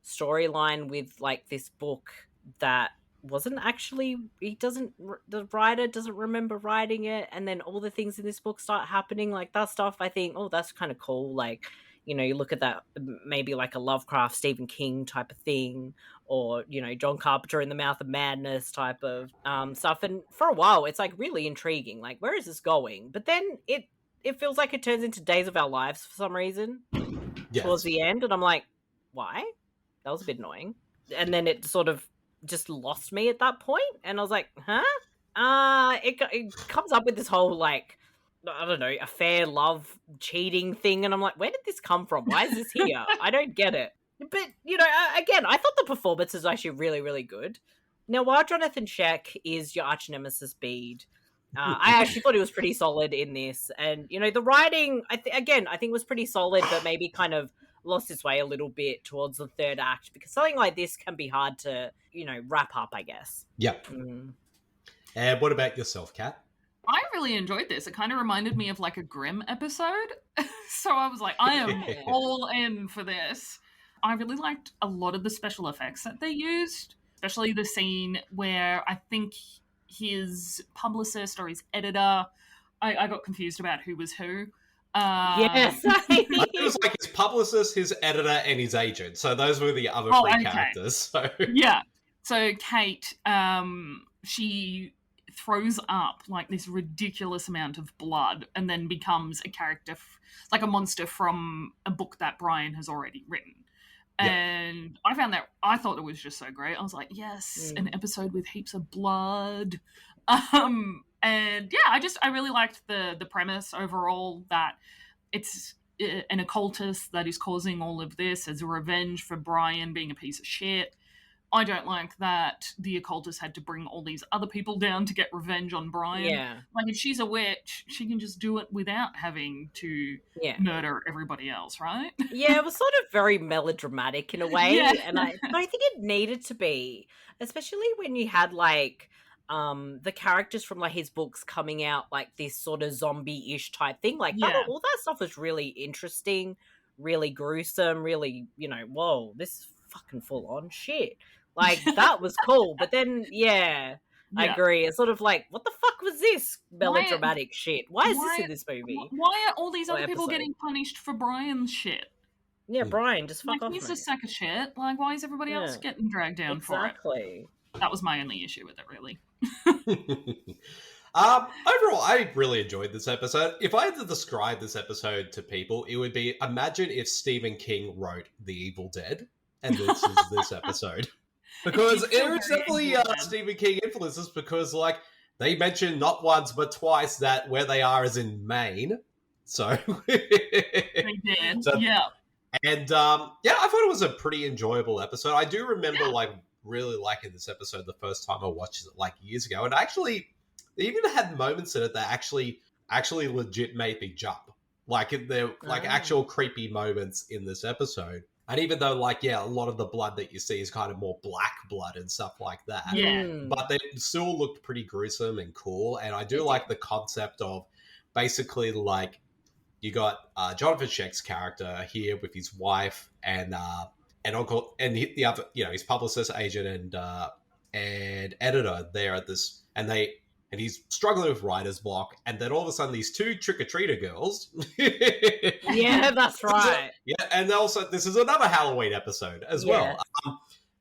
E: storyline with, like, this book that wasn't actually, the writer doesn't remember writing it, and then all the things in this book start happening, like that stuff. I think, oh, that's kind of cool. Like, you know, you look at that, maybe like a Lovecraft, Stephen King type of thing, or, you know, John Carpenter in The Mouth of Madness type of stuff. And for a while, it's like really intriguing. Like, where is this going? But then it feels like it turns into Days of Our Lives for some reason towards the end, and I'm like, why? That was a bit annoying. And then it sort of just lost me at that point, and I was like, huh? It comes up with this whole, like, I don't know, affair, love, cheating thing, and I'm like, where did this come from? Why is this here? I don't get it. But, you know, again, I thought the performance was actually really, really good. Now, while Johnathon Schaech is your arch nemesis Bede, I actually thought he was pretty solid in this, and, you know, the writing, I think was pretty solid, but maybe kind of lost its way a little bit towards the third act, because something like this can be hard to, you know, wrap up, I guess.
C: Yep. And what about yourself, Kat?
F: I really enjoyed this. It kind of reminded me of like a Grimm episode. So I was like, I am all in for this. I really liked a lot of the special effects that they used, especially the scene where I think his publicist or his editor, I got confused about who was who.
E: Yes.
C: It was like his publicist, his editor, and his agent. So those were the other three characters. So. Yeah.
F: So Kate, she throws up like this ridiculous amount of blood and then becomes a character, like a monster from a book that Brian has already written. Yep. And I thought it was just so great. I was like, yes, an episode with heaps of blood. And yeah, I really liked the premise overall, that it's an occultist that is causing all of this as a revenge for Brian being a piece of shit. I don't like that the occultist had to bring all these other people down to get revenge on Brian.
E: Yeah.
F: Like, if she's a witch, she can just do it without having to murder everybody else, right?
E: Yeah, it was sort of very melodramatic in a way.
F: Yeah.
E: And I think it needed to be, especially when you had, like, the characters from, like, his books coming out like this sort of zombie-ish type thing. Like, all that stuff was really interesting, really gruesome, really, you know, whoa, this is fucking full-on shit. Like, that was cool. But then, I agree. It's sort of like, what the fuck was this melodramatic shit? Why is this in this movie?
F: Why are all these other people getting punished for Brian's shit?
E: Yeah, Brian, just fuck off,
F: he's
E: mate.
F: a sack of shit. Like, why is everybody else getting dragged down for it?
E: Exactly.
F: That was my only issue with it, really.
C: Overall, I really enjoyed this episode. If I had to describe this episode to people, it would be, imagine if Stephen King wrote The Evil Dead, and this is this episode. Because it was definitely Stephen King influences, because, like, they mention not once but twice that where they are is in Maine. So
F: they did.
C: And I thought it was a pretty enjoyable episode. I do remember like really liking this episode the first time I watched it like years ago, and actually they even had moments in it that actually legit made me jump. Like there like actual creepy moments in this episode. And even though, like, a lot of the blood that you see is kind of more black blood and stuff like that.
F: Yeah.
C: But they still looked pretty gruesome and cool. And I do like the concept of basically, like, you got Johnathon Schaech's character here with his wife and uncle and the other, his publicist, agent, and editor there at this, and he's struggling with writer's block, and then all of a sudden these two trick-or-treater girls.
E: Yeah, that's right.
C: And also this is another Halloween episode as well.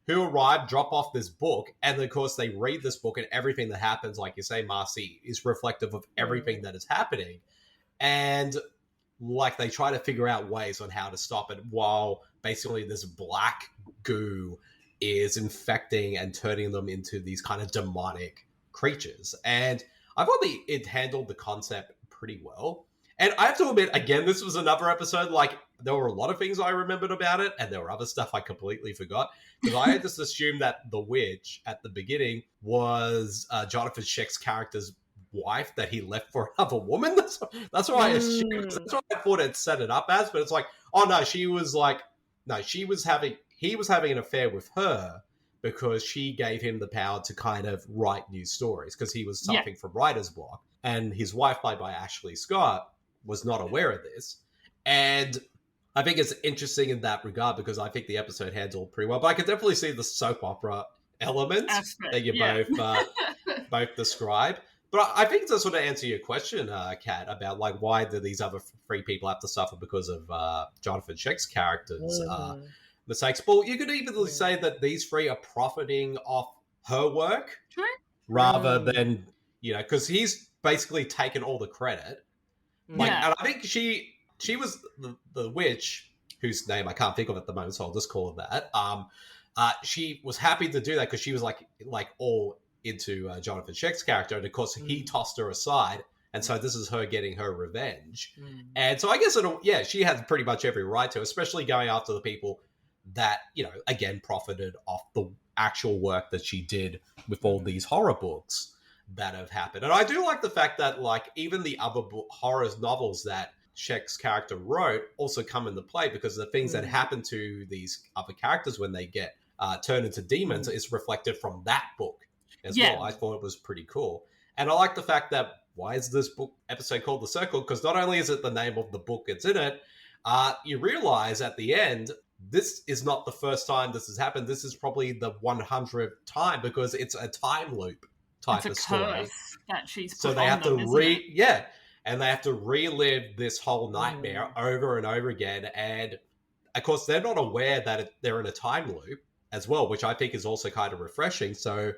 C: Who arrive, drop off this book, and then, of course they read this book, and everything that happens, like you say, Marcy, is reflective of everything that is happening. And like they try to figure out ways on how to stop it, while basically this black goo is infecting and turning them into these kind of demonic creatures. And I thought it handled the concept pretty well. And I have to admit, again, this was another episode, like, there were a lot of things I remembered about it, and there were other stuff I completely forgot. Because I had just assumed that the witch at the beginning was Johnathon Schaech's character's wife that he left for another woman. That's what I assumed. That's what I thought it set it up as. But it's like, oh no, he was having an affair with her, because she gave him the power to kind of write new stories, because he was suffering from writer's block. And his wife, played by Ashley Scott, was not aware of this. And I think it's interesting in that regard, because I think the episode handled pretty well. But I could definitely see the soap opera element that you both describe. But I think to sort of answer your question, Kat, about like why do these other three people have to suffer because of Johnathon Schaech's character's mistakes? Well, you could easily say that these three are profiting off her work rather than, because he's basically taken all the credit. Like, and I think she was the witch whose name I can't think of at the moment, so I'll just call her that. She was happy to do that because she was like all into Johnathon Schaech's character, and of course he tossed her aside, and so this is her getting her revenge. And so I guess she has pretty much every right to, especially going after the people that again profited off the actual work that she did with all these horror books that have happened. And I do like the fact that like even the other horror novels that Schaech's character wrote also come into play, because the things that happen to these other characters when they get turned into demons is reflected from that book as well. I thought it was pretty cool. And I like the fact that, why is this book episode called The Circle? Because not only is it the name of the book that's in it, you realize at the end, this is not the first time this has happened. This is probably the 100th time, because it's a time loop type of story.
F: Curse that she's
C: so they have to and they have to relive this whole nightmare over and over again. And of course, they're not aware that they're in a time loop as well, which I think is also kind of refreshing. So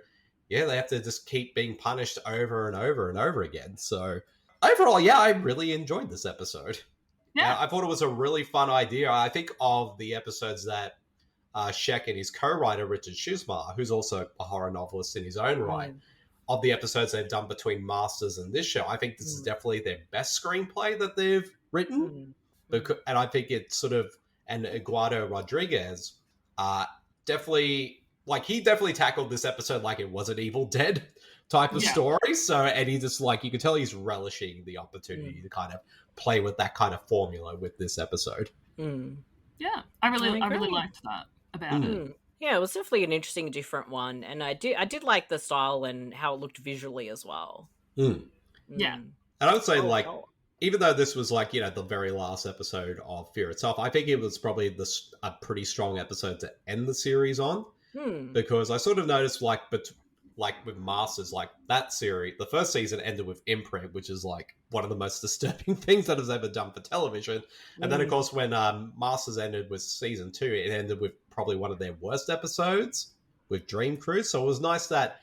C: yeah, they have to just keep being punished over and over and over again. So overall, I really enjoyed this episode. Yeah, I thought it was a really fun idea. I think of the episodes that Schaech and his co-writer, Richard Schusmar, who's also a horror novelist in his own right, of the episodes they've done between Masters and this show, I think this is definitely their best screenplay that they've written. And I think it's sort of, and Eduardo Rodriguez definitely, like, he definitely tackled this episode like it was an Evil Dead type of story. So, and he just, like, you can tell he's relishing the opportunity to kind of play with that kind of formula with this episode.
F: Yeah, I really liked that about it.
E: Yeah, it was definitely an interesting, different one, and I did like the style and how it looked visually as well.
F: Yeah,
C: and I would say even though this was like the very last episode of Fear Itself, I think it was probably a pretty strong episode to end the series on, because I sort of noticed like with Masters, like that series, the first season ended with Imprint, which is like one of the most disturbing things that has ever done for television. And then of course when Masters ended with season 2, it ended with probably one of their worst episodes with Dream Cruise. So it was nice that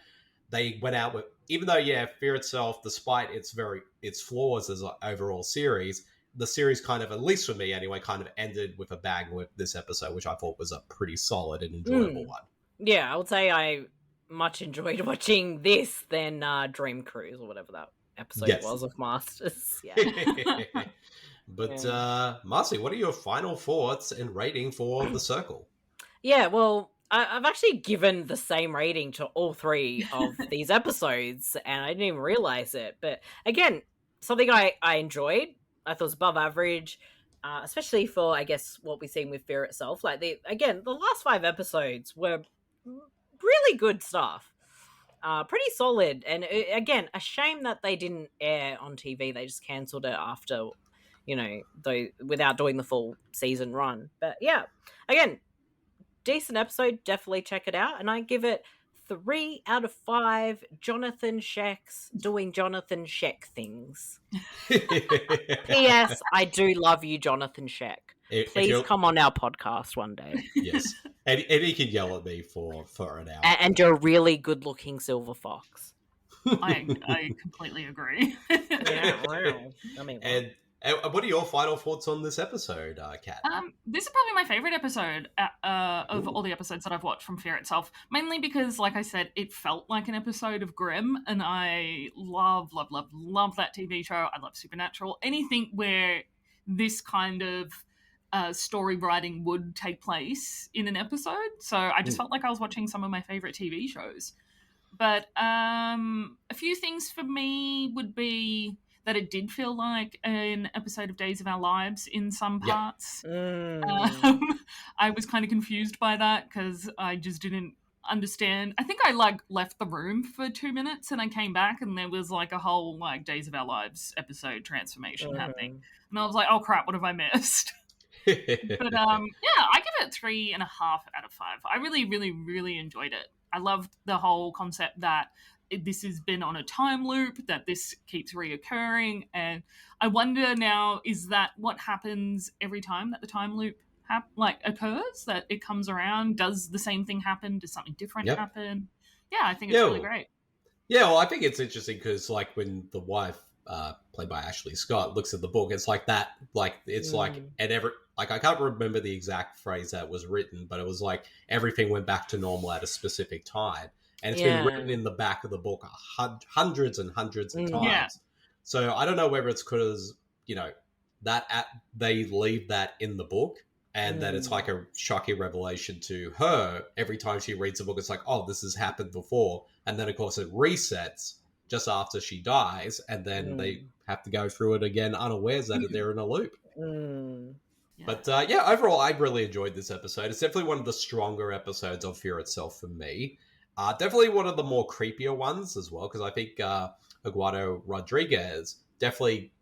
C: they went out with, even though Fear Itself, despite its flaws as an overall series, the series kind of, at least for me anyway, kind of ended with a bang with this episode, which I thought was a pretty solid and enjoyable one. Yeah,
E: I would say I much enjoyed watching this than Dream Cruise or whatever that episode was of Masters.
C: But Marcy, what are your final thoughts and rating for The Circle?
E: Yeah, well, I've actually given the same rating to all three of these episodes, and I didn't even realize it. But again, something I enjoyed. I thought was above average, especially for, I guess, what we've seen with Fear Itself. Like, the last 5 episodes were really good stuff. Pretty solid. And again, a shame that they didn't air on TV. They just cancelled it after, without doing the full season run. But yeah, again, decent episode. Definitely check it out. And I give it 3 out of 5 Johnathon Schaechs doing Johnathon Schaech things. P.S. I do love you, Johnathon Schaech. Please come on our podcast one day.
C: Yes. And he can yell at me for an hour.
E: And you're a really good-looking silver fox.
F: I completely agree.
E: Yeah, wow. I mean,
C: and what are your final thoughts on this episode, Kat?
F: This is probably my favorite episode of all the episodes that I've watched from Fear Itself. Mainly because, like I said, it felt like an episode of Grimm, and I love that TV show. I love Supernatural. Anything where this kind of story writing would take place in an episode. So I just felt like I was watching some of my favorite TV shows. But a few things for me would be that it did feel like an episode of Days of Our Lives in some parts. I was kind of confused by that because I just didn't understand. I think I left the room for 2 minutes and I came back and there was like a whole Days of Our Lives episode transformation happening. And I was like, oh crap, what have I missed? But I give it 3.5 out of 5. I really, really, really enjoyed it. I love the whole concept that this has been on a time loop, that this keeps reoccurring. And I wonder now, is that what happens every time that the time loop occurs, that it comes around? Does the same thing happen? Does something different happen? Yeah, I think it's really great.
C: Yeah, well, I think it's interesting because, like, when the wife, played by Ashley Scott, looks at the book, it's like that, like, it's like, and I can't remember the exact phrase that was written, but it was like everything went back to normal at a specific time. And it's been written in the back of the book hundreds and hundreds of times. Yeah. So I don't know whether it's because, you know, they leave that in the book, and that it's like a shocking revelation to her every time she reads the book. It's like, oh, this has happened before. And then, of course, it resets just after she dies, and then they have to go through it again unawares that they're in a loop. But overall, I really enjoyed this episode. It's definitely one of the stronger episodes of Fear Itself for me. Definitely one of the more creepier ones as well, because I think Eduardo Rodriguez definitely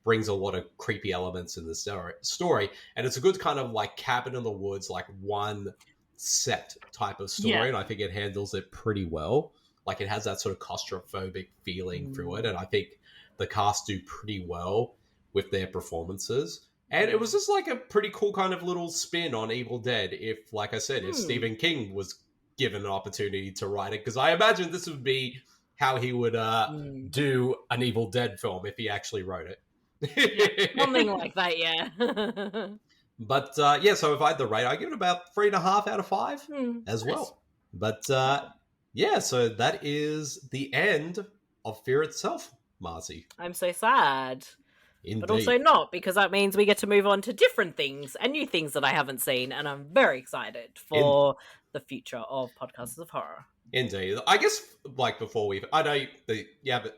C: brings a lot of creepy elements in the story. And it's a good kind of like cabin in the woods, like one set type of story. And I think it handles it pretty well. Like, it has that sort of claustrophobic feeling through it. And I think the cast do pretty well with their performances. And it was just like a pretty cool kind of little spin on Evil Dead. If, like I said, if Stephen King was given an opportunity to write it, because I imagine this would be how he would do an Evil Dead film if he actually wrote it.
E: Something like that, yeah.
C: But so if I had the rate, I give it about 3.5 out of 5 as well. But so that is the end of Fear Itself, Marcy.
E: I'm so sad.
C: Indeed.
E: But also not, because that means we get to move on to different things and new things that I haven't seen, and I'm very excited for the future of Podcasters of Horror.
C: Indeed. I guess, like, before but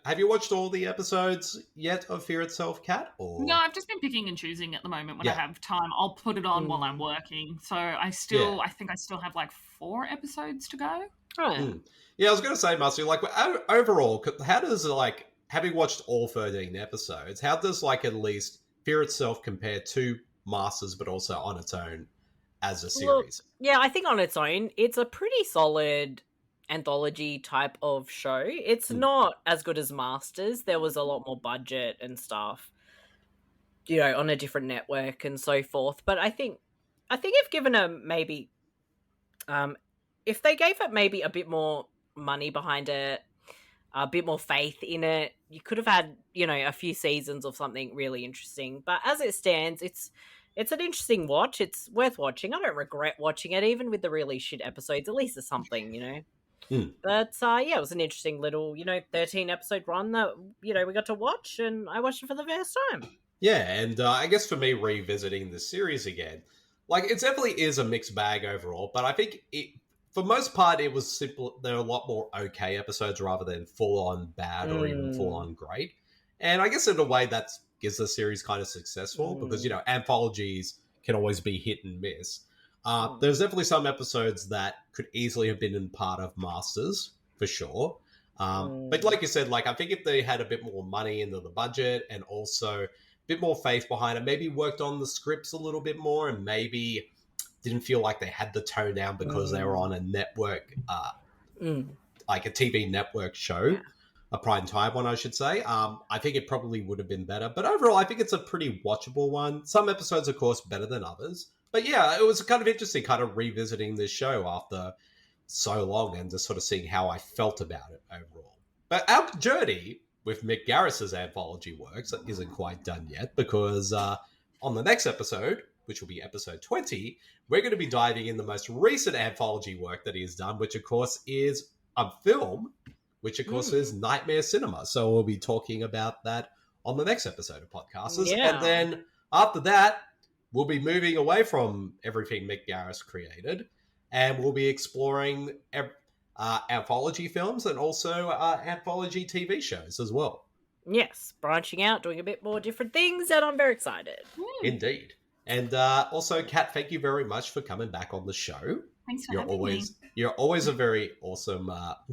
C: have you watched all the episodes yet of Fear Itself, Kat? Or...
F: No, I've just been picking and choosing at the moment when I have time. I'll put it on while I'm working. So I think I still have like 4 episodes to go.
E: Right.
C: Yeah, I was going to say, Marcy, like, overall, how does, like, having watched all 13 episodes, how does, like, at least Fear Itself compare to Masters, but also on its own as a series?
E: Look, I think on its own, it's a pretty solid anthology type of show. It's not as good as Masters. There was a lot more budget and stuff, you know, on a different network and so forth. But I think if given maybe, if they gave it maybe a bit more money behind it, a bit more faith in it, you could have had, you know, a few seasons of something really interesting. But as it stands, it's an interesting watch. It's worth watching. I don't regret watching it, even with the really shit episodes. At least there's something, you know. But it was an interesting little, 13 episode run that, we got to watch, and I watched it for the first time.
C: Yeah, and I guess for me, revisiting the series again, like, it definitely is a mixed bag overall, but I think for most part, it was simple. There are a lot more okay episodes rather than full-on bad or even full-on great. And I guess in a way that gives the series kind of successful because, anthologies can always be hit and miss. There's definitely some episodes that could easily have been in part of Masters, for sure. But like you said, like, I think if they had a bit more money into the budget and also a bit more faith behind it, maybe worked on the scripts a little bit more and maybe didn't feel like they had the tone down because they were on a network, like a TV network show, a prime time one, I should say. I think it probably would have been better. But overall, I think it's a pretty watchable one. Some episodes, of course, better than others. But yeah, it was kind of interesting kind of revisiting this show after so long and just sort of seeing how I felt about it overall. But our journey with Mick Garris's anthology works isn't quite done yet because on the next episode, which will be episode 20, we're going to be diving in the most recent anthology work that he has done, which of course is a film, which of course is Nightmare Cinema. So we'll be talking about that on the next episode of Podcasters.
E: Yeah.
C: And then after that, we'll be moving away from everything Mick Garris created, and we'll be exploring anthology films and also anthology TV shows as well.
E: Yes, branching out, doing a bit more different things, and I'm very excited.
C: Indeed. And also, Kat, thank you very much for coming back on the show.
F: Thanks for having me.
C: You're always a very awesome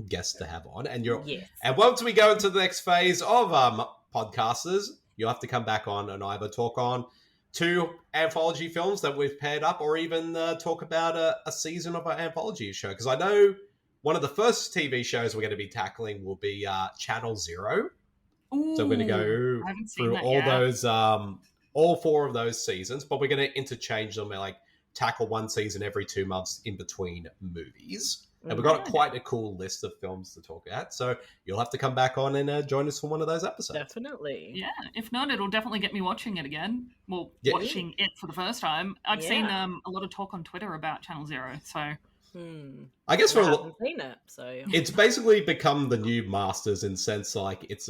C: guest to have on. And
E: Yes.
C: And once we go into the next phase of Podcasters, you'll have to come back on and either talk on 2 anthology films that we've paired up or even talk about a season of our anthology show. Because I know one of the first TV shows we're going to be tackling will be Channel Zero.
F: Ooh,
C: So we're going to go through all those, all 4 of those seasons, but we're going to interchange them and like tackle one season every 2 months in between movies. And we've got quite a cool list of films to talk about. So you'll have to come back on and join us for one of those episodes.
E: Definitely.
F: Yeah, if not, it'll definitely get me watching it again. Well, watching it for the first time. I've seen a lot of talk on Twitter about Channel Zero, so...
C: I guess
E: I haven't seen it, so...
C: It's basically become the new Masters in sense like it's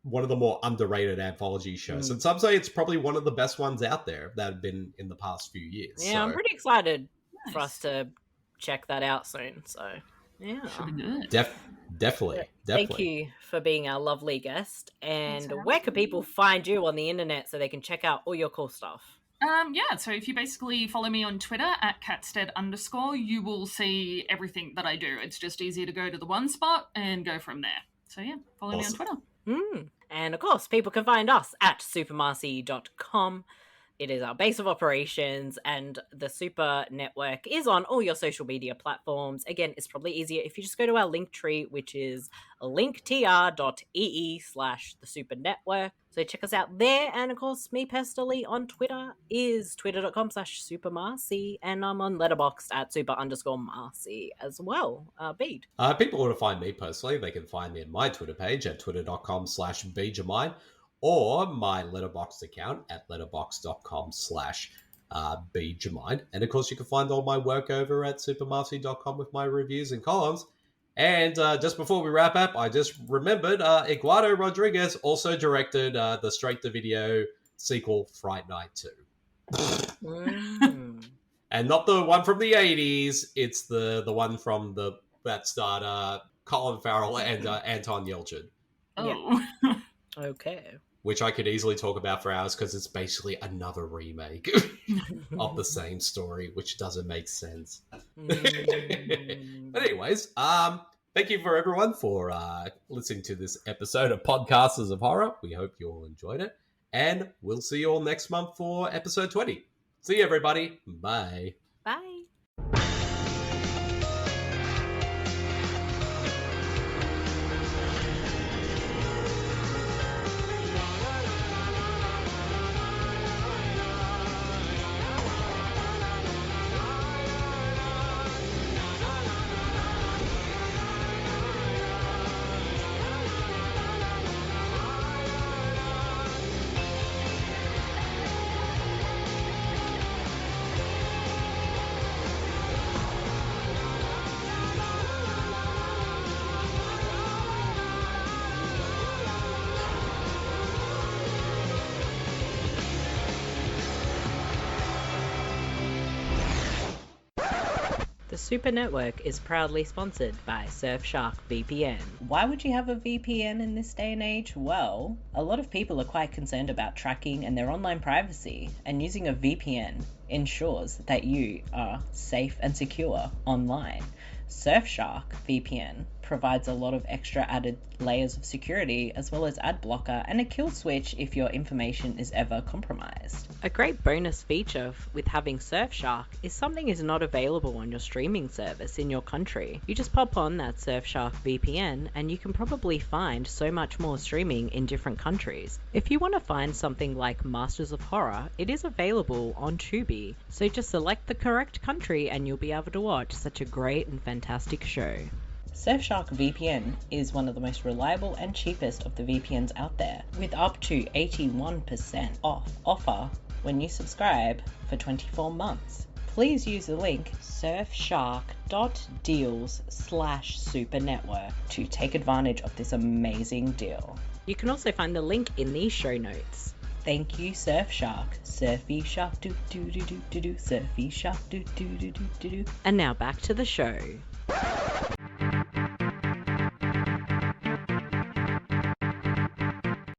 C: one of the more underrated anthology shows. And some say it's probably one of the best ones out there that have been in the past few years.
E: Yeah, I'm pretty excited for us to check that out soon. So, yeah.
F: Should be good.
C: Definitely.
E: Thank you for being our lovely guest. And where can people find you on the internet so they can check out all your cool stuff?
F: So if you basically follow me on Twitter at @catstead_, you will see everything that I do. It's just easier to go to the one spot and go from there. So yeah, follow me on Twitter.
E: And of course, people can find us at supermarcey.com. It is our base of operations, and the Super Network is on all your social media platforms. Again, it's probably easier if you just go to our link tree, which is linktr.ee/the Super Network. So check us out there. And of course, me personally on Twitter is twitter.com/supermarcey, and I'm on Letterboxd at super_Marcey as well. Bede.
C: People want to find me personally, they can find me at my Twitter page at twitter.com/BedeJermyn. Or my Letterboxd account at letterboxd.com/BedeJermyn. And of course, you can find all my work over at supermarcey.com with my reviews and columns. And just before we wrap up, I just remembered Eduardo Rodriguez also directed the straight-to-video sequel Fright Night 2. And not the one from the 80s, it's the one from that starred Colin Farrell and Anton Yelchin.
F: Oh.
E: Yeah. Okay.
C: Which I could easily talk about for hours because it's basically another remake of the same story, which doesn't make sense. But anyways, thank you for everyone for listening to this episode of Podcasters of Horror. We hope you all enjoyed it. And we'll see you all next month for episode 20. See you, everybody. Bye.
E: Bye. The Super Network is proudly sponsored by Surfshark VPN.
A: Why would you have a VPN in this day and age? Well, a lot of people are quite concerned about tracking and their online privacy, and using a VPN ensures that you are safe and secure online. Surfshark VPN provides a lot of extra added layers of security, as well as ad blocker and a kill switch if your information is ever compromised.
E: A great bonus feature with having Surfshark is something is not available on your streaming service in your country. You just pop on that Surfshark VPN and you can probably find so much more streaming in different countries. If you want to find something like Masters of Horror, it is available on Tubi, so just select the correct country and you'll be able to watch such a great and fantastic show.
A: Surfshark VPN is one of the most reliable and cheapest of the VPNs out there, with up to 81% off offer when you subscribe for 24 months. Please use the link surfshark.deals/supernetwork to take advantage of this amazing deal.
E: You can also find the link in these show notes.
A: Thank you, Surfshark. Surfy shark do do do do do do. Surfy shark do do do do do do.
E: And now back to the show.